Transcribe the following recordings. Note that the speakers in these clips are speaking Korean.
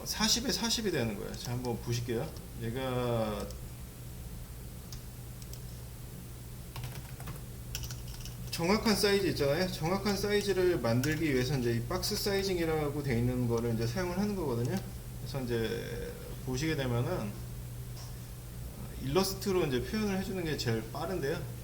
40에 40이 되는 거예요. 자, 한번 보실게요. 얘가 정확한 사이즈 있잖아요. 정확한 사이즈를 만들기 위해서 이제 이 박스 사이징이라고 되어 있는 거를 이제 사용을 하는 거거든요. 그래서 이제 보시게 되면은 일러스트로 이제 표현을 해주는 게 제일 빠른데요.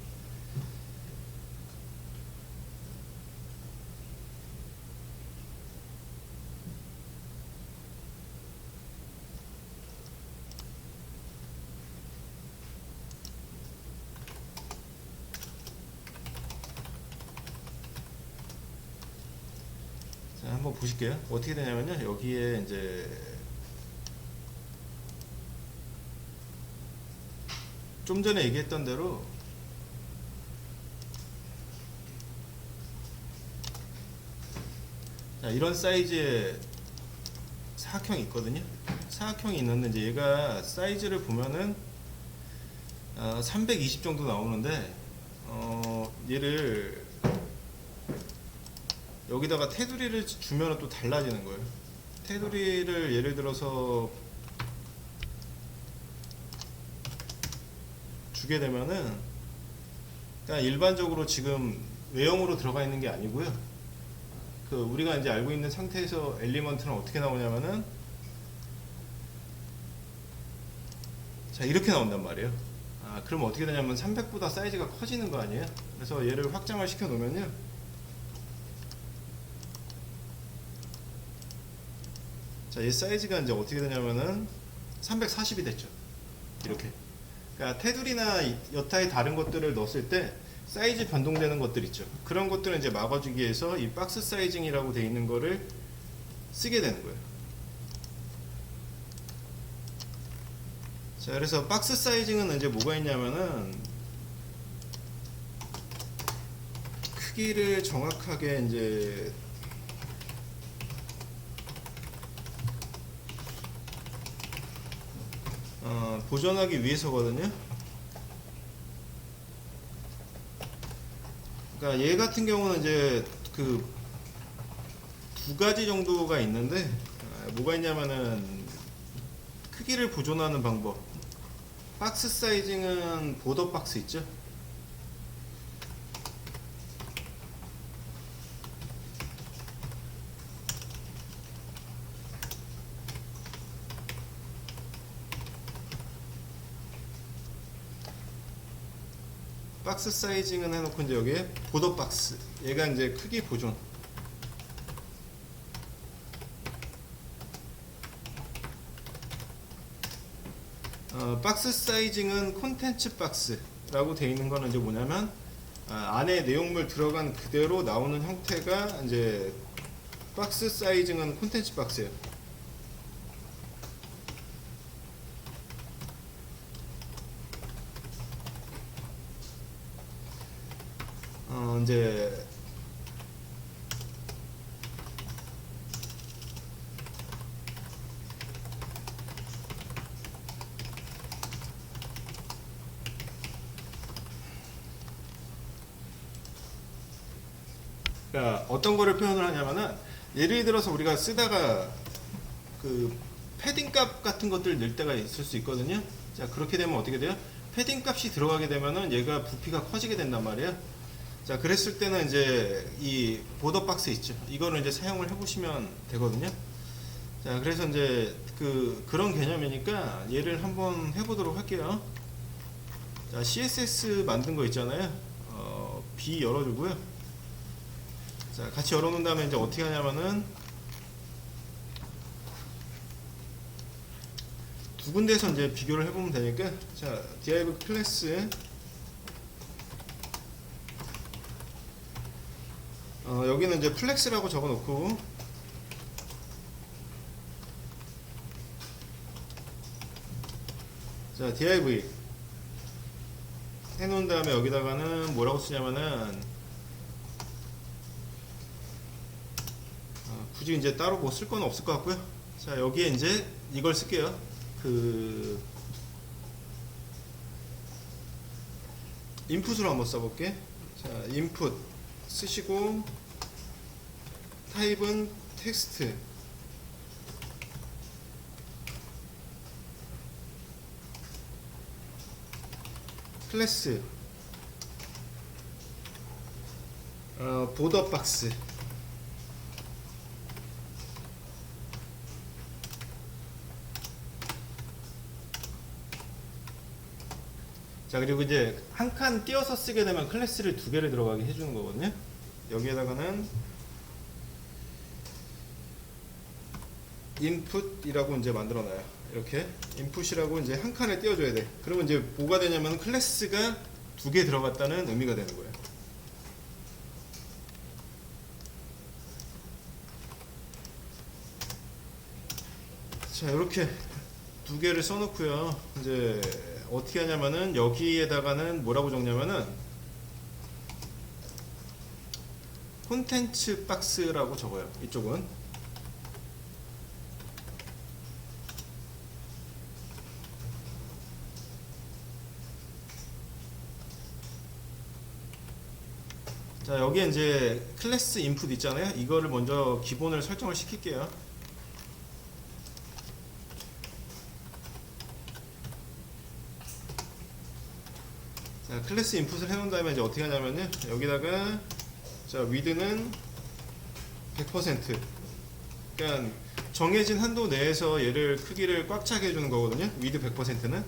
자, 한번 보실게요. 어떻게 되냐면요. 여기에 이제 좀 전에 얘기했던 대로 자, 이런 사이즈의 사각형이 있거든요. 사각형이 있는데 이제 얘가 사이즈를 보면은 320 정도 나오는데 얘를 여기다가 테두리를 주면 또 달라지는 거예요. 테두리를 예를 들어서 주게 되면은 그냥 일반적으로 지금 외형으로 들어가 있는 게 아니고요. 그 우리가 이제 알고 있는 상태에서 엘리먼트는 어떻게 나오냐면은 자, 이렇게 나온단 말이에요. 그럼 어떻게 되냐면 300보다 사이즈가 커지는 거 아니에요? 그래서 얘를 확장을 시켜 놓으면요. 자, 얘 사이즈가 이제 어떻게 되냐면은 340이 됐죠. 이렇게. 그러니까 테두리나 여타의 다른 것들을 넣었을 때 사이즈 변동되는 것들 있죠. 그런 것들은 이제 막아주기 위해서 이 박스 사이징이라고 되어 있는 거를 쓰게 되는 거예요. 자, 그래서 박스 사이징은 이제 뭐가 있냐면은 크기를 정확하게 이제 보존하기 위해서거든요. 그러니까 얘 같은 경우는 이제 그 두 가지 정도가 있는데 뭐가 있냐면은 크기를 보존하는 방법. 박스 사이징은 보더 박스 있죠. 박스 사이징은 해놓고 이제 여기에 보더 박스. 얘가 이제 크기 보존. 박스 사이징은 콘텐츠 박스라고 되어 있는 거는 이제 뭐냐면 안에 내용물 들어간 그대로 나오는 형태가 이제 박스 사이징은 콘텐츠 박스예요. 이제 그러니까 어떤 거를 표현을 하냐면은 예를 들어서 우리가 쓰다가 그 패딩 값 같은 것들 넣을 때가 있을 수 있거든요. 자, 그렇게 되면 어떻게 돼요? 패딩 값이 들어가게 되면은 얘가 부피가 커지게 된단 말이에요. 자, 그랬을 때는 이제 이 보더 박스 있죠. 이거를 이제 사용을 해보시면 되거든요. 자, 그래서 이제 그런 개념이니까 얘를 한번 해보도록 할게요. 자, CSS 만든 거 있잖아요. B 열어주고요. 자, 같이 열어놓은 다음에 이제 어떻게 하냐면은 두 군데에서 이제 비교를 해보면 되니까 자, div 클래스 여기는 이제 플렉스라고 적어놓고 자, div 해놓은 다음에 여기다가는 뭐라고 쓰냐면은 굳이 이제 따로 뭐 쓸 건 없을 것 같고요. 자, 여기에 이제 이걸 쓸게요. 인풋으로 한번 써볼게. 자, 인풋 쓰시고 타입은 텍스트. 클래스 보더 박스. 자, 그리고 이제 한 칸 띄어서 쓰게 되면 클래스를 두 개를 들어가게 해주는 거거든요. 여기에다가는 인풋이라고 이제 만들어놔요. 이렇게 인풋이라고 이제 한 칸에 띄워줘야 돼. 그러면 이제 뭐가 되냐면 클래스가 두 개 들어갔다는 의미가 되는 거예요. 자, 이렇게 두 개를 써놓고요. 이제 어떻게 하냐면은 여기에다가는 뭐라고 적냐면은 콘텐츠 박스라고 적어요. 이쪽은. 자, 여기에 이제 클래스 인풋 있잖아요. 이거를 먼저 기본을 설정을 시킬게요. 자, 클래스 인풋을 해놓은 다음에 이제 어떻게 하냐면요. 여기다가 자, 위드는 100%. 그러니까 정해진 한도 내에서 얘를 크기를 꽉 차게 해주는 거거든요. 위드 100%는.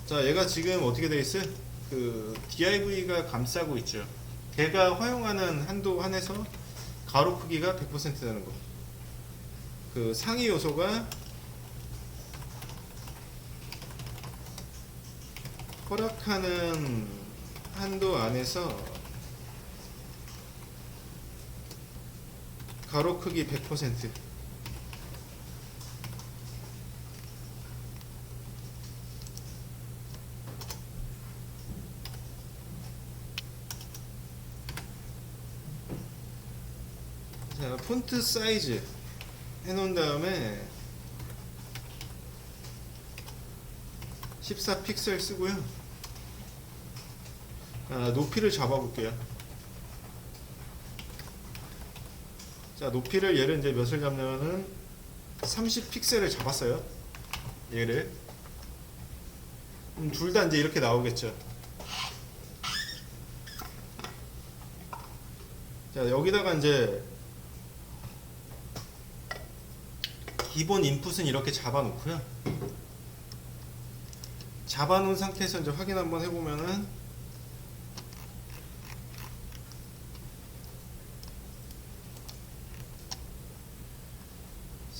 자, 얘가 지금 어떻게 돼 있어요? 그 div가 감싸고 있죠. 걔가 허용하는 한도 한에서 가로 크기가 100% 되는 거. 그 상위 요소가 허락하는 한도 안에서 가로 크기 100%. 자, 폰트 사이즈 해놓은 다음에 14픽셀 쓰고요. 높이를 잡아볼게요. 자, 높이를 얘를 이제 몇을 잡냐면은 30픽셀을 잡았어요. 얘를. 둘 다 이제 이렇게 나오겠죠. 자, 여기다가 이제 기본 인풋은 이렇게 잡아놓고요. 잡아놓은 상태에서 이제 확인 한번 해보면은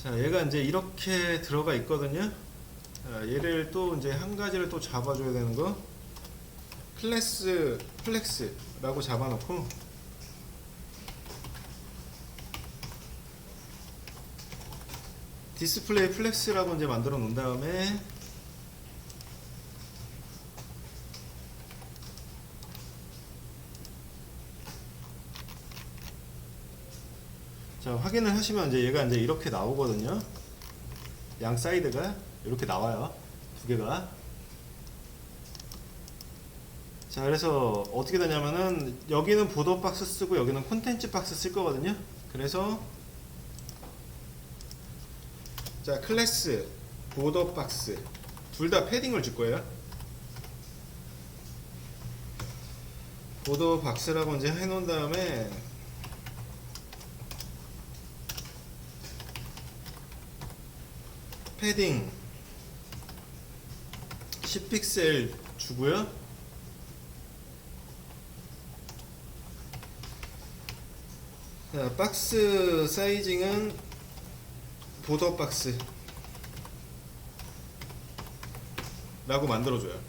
자, 얘가 이제 이렇게 들어가 있거든요. 자, 얘를 또 이제 한 가지를 또 잡아줘야 되는 거. 클래스 플렉스라고 잡아놓고 디스플레이 플렉스라고 이제 만들어 놓은 다음에 자, 확인을 하시면 이제 얘가 이제 이렇게 나오거든요. 양 사이드가 이렇게 나와요. 두 개가. 자, 그래서 어떻게 되냐면은 여기는 보더 박스 쓰고 여기는 콘텐츠 박스 쓸 거거든요. 그래서 자, 클래스 보더 박스 둘 다 패딩을 줄 거예요. 보더 박스라고 이제 해놓은 다음에 패딩 10픽셀 주고요. 자, 박스 사이징은 보더 박스 라고 만들어줘요.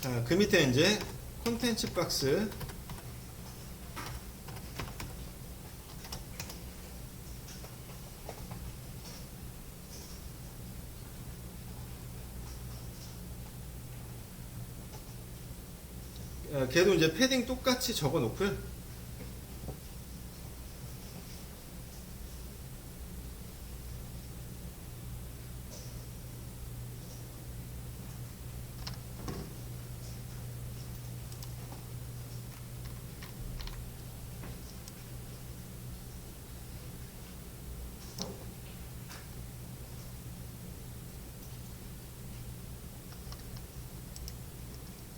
자, 그 밑에 이제 콘텐츠 박스 걔도 이제 패딩 똑같이 적어 놓고요.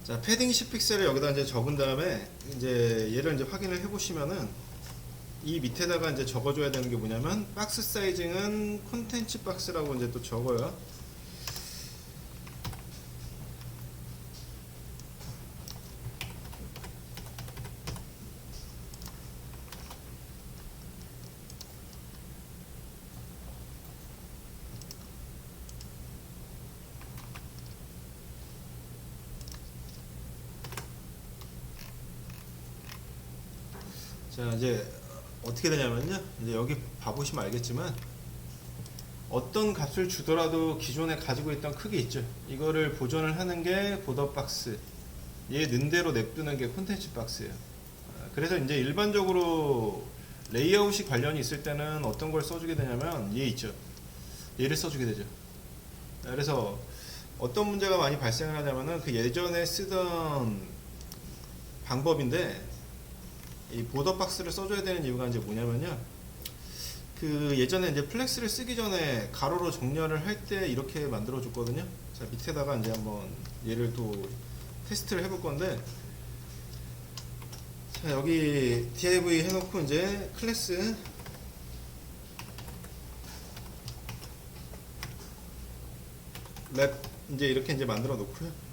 자, 패딩 10픽셀을 여기다 이제 적은 다음에 이제 얘를 이제 확인을 해 보시면은 이 밑에다가 이제 적어줘야 되는 게 뭐냐면 박스 사이징은 콘텐츠 박스라고 이제 또 적어요. 자, 이제 어떻게 되냐면요. 이제 여기 봐보시면 알겠지만 어떤 값을 주더라도 기존에 가지고 있던 크기 있죠. 이거를 보존을 하는 게 보더 박스. 얘 는 대로 냅두는 게 콘텐츠 박스예요. 그래서 이제 일반적으로 레이아웃이 관련이 있을 때는 어떤 걸 써주게 되냐면 얘 있죠. 얘를 써주게 되죠. 그래서 어떤 문제가 많이 발생을 하냐면은 그 예전에 쓰던 방법인데 이 보더 박스를 써줘야 되는 이유가 이제 뭐냐면요. 그 예전에 이제 플렉스를 쓰기 전에 가로로 정렬을 할 때 이렇게 만들어 줬거든요. 자, 밑에다가 이제 한번 얘를 또 테스트를 해볼 건데, 자, 여기 div 해놓고 이제 클래스 랩 이제 이렇게 이제 만들어 놓고요.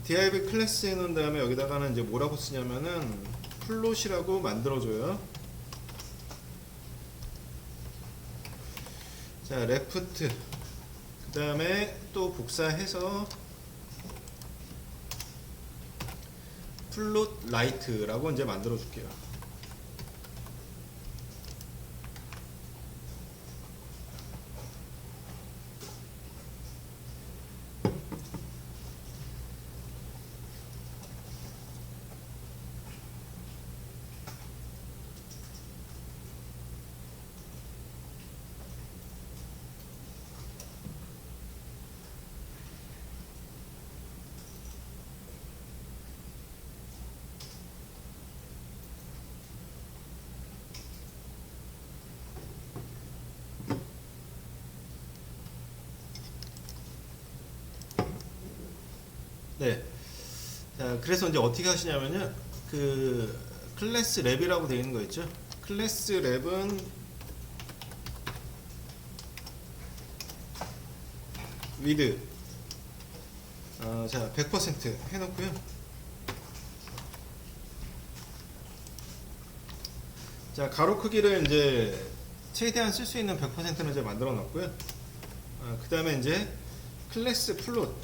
div 클래스 해놓은 다음에 여기다가는 이제 뭐라고 쓰냐면은 플롯이라고 만들어줘요. 자, 레프트 그 다음에 또 복사해서 플롯 라이트라고 이제 만들어 줄게요. 네. 자, 그래서 이제 어떻게 하시냐면요. 그 클래스 랩이라고 되어 있는 거 있죠. 클래스 랩은 with 자, 100% 해놓고요. 자, 가로 크기를 이제 최대한 쓸 수 있는 100%는 이제 만들어 놨고요. 그 다음에 이제 클래스 플롯.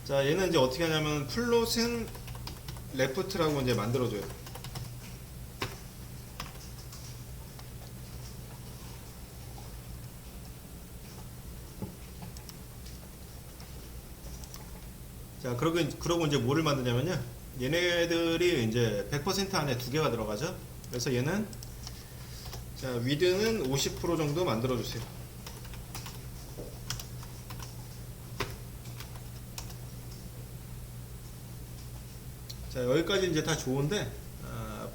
자, 얘는 이제 어떻게 하냐면 플롯은 레프트라고 이제 만들어줘요. 자, 그러고 이제 뭐를 만드냐면요. 얘네들이 이제 100% 안에 두 개가 들어가죠. 그래서 얘는 자, 위드는 50% 정도 만들어주세요. 자, 여기까지 이제 다 좋은데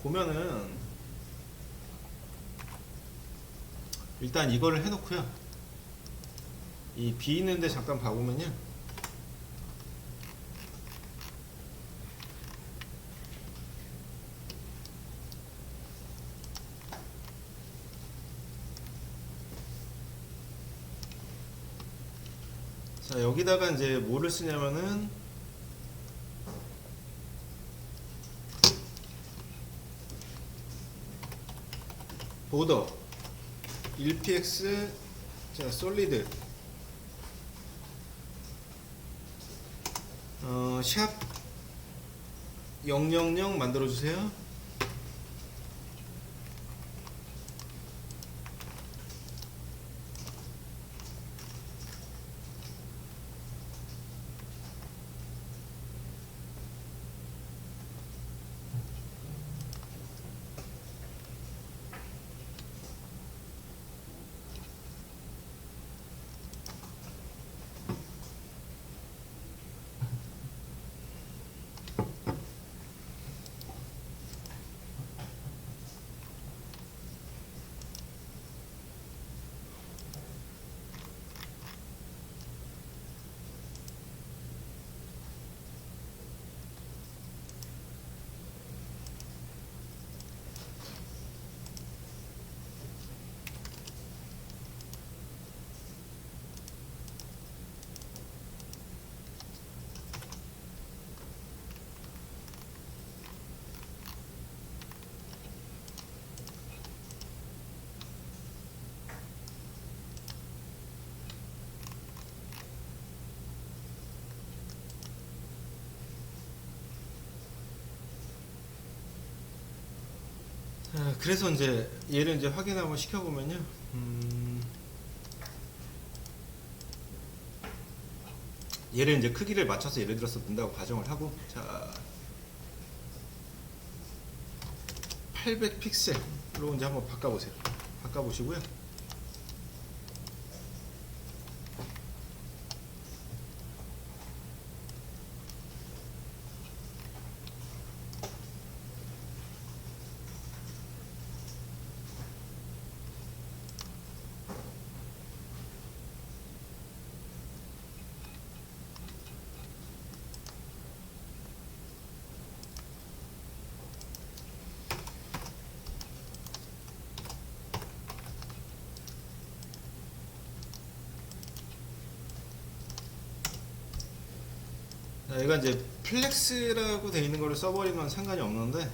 보면은 일단 이거를 해놓고요. 이 B 있는데 잠깐 봐보면요. 자, 여기다가 이제 뭐를 쓰냐면은 보더 1px 자, 솔리드 샵 000 만들어 주세요. 자, 그래서 이제 얘를 이제 확인 한번 시켜보면요. 얘를 이제 크기를 맞춰서 예를 들어서 넣는다고 가정을 하고, 자, 800 픽셀로 이제 한번 바꿔보세요. 바꿔보시고요. 자, 얘가 이제 플렉스라고 되어 있는 거를 써버리면 상관이 없는데,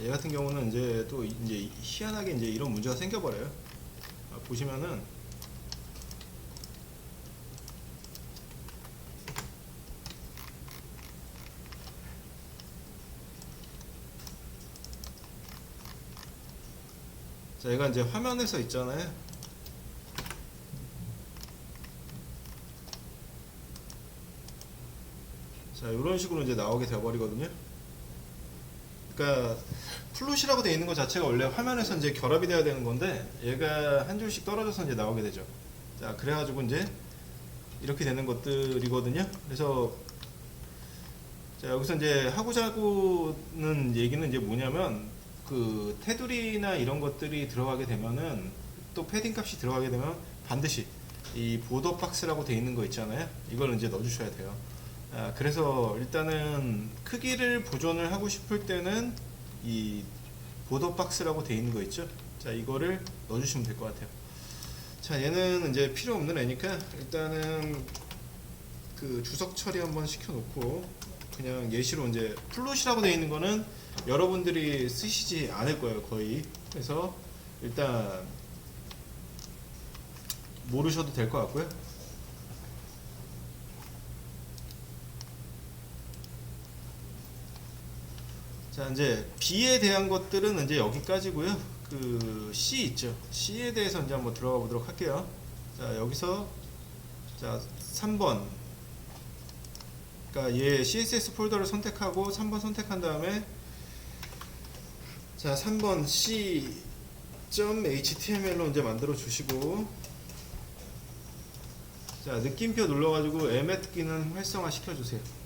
얘 같은 경우는 이제 또 이제 희한하게 이제 이런 문제가 생겨버려요. 보시면은 자, 얘가 이제 화면에서 있잖아요. 자, 이런 식으로 이제 나오게 되어버리거든요. 그러니까 플롯이라고 되어 있는 것 자체가 원래 화면에서 이제 결합이 돼야 되는 건데, 얘가 한 줄씩 떨어져서 이제 나오게 되죠. 자, 그래가지고 이제 이렇게 되는 것들이거든요. 그래서 자, 여기서 이제 하고자 하고는 얘기는 이제 뭐냐면, 그 테두리나 이런 것들이 들어가게 되면은, 또 패딩 값이 들어가게 되면 반드시 이 보더 박스라고 되어 있는 거 있잖아요. 이걸 이제 넣어주셔야 돼요. 그래서 일단은 크기를 보존을 하고 싶을 때는 이 보더 박스라고 되어 있는 거 있죠. 자, 이거를 넣어주시면 될 것 같아요. 자, 얘는 이제 필요 없는 애니까 일단은 그 주석 처리 한번 시켜놓고, 그냥 예시로 이제 플롯이라고 되어 있는 거는 여러분들이 쓰시지 않을 거예요, 거의. 그래서 일단 모르셔도 될 것 같고요. 자, 이제 B에 대한 것들은 이제 여기까지고요. 그 C 있죠. C에 대해서 이제 한번 들어가 보도록 할게요. 자, 여기서 자, 3번. 그러니까 얘 CSS 폴더를 선택하고 3번 선택한 다음에, 자, 3번 C.html로 이제 만들어 주시고, 자, 느낌표 눌러가지고 에멧 기능 활성화 시켜주세요.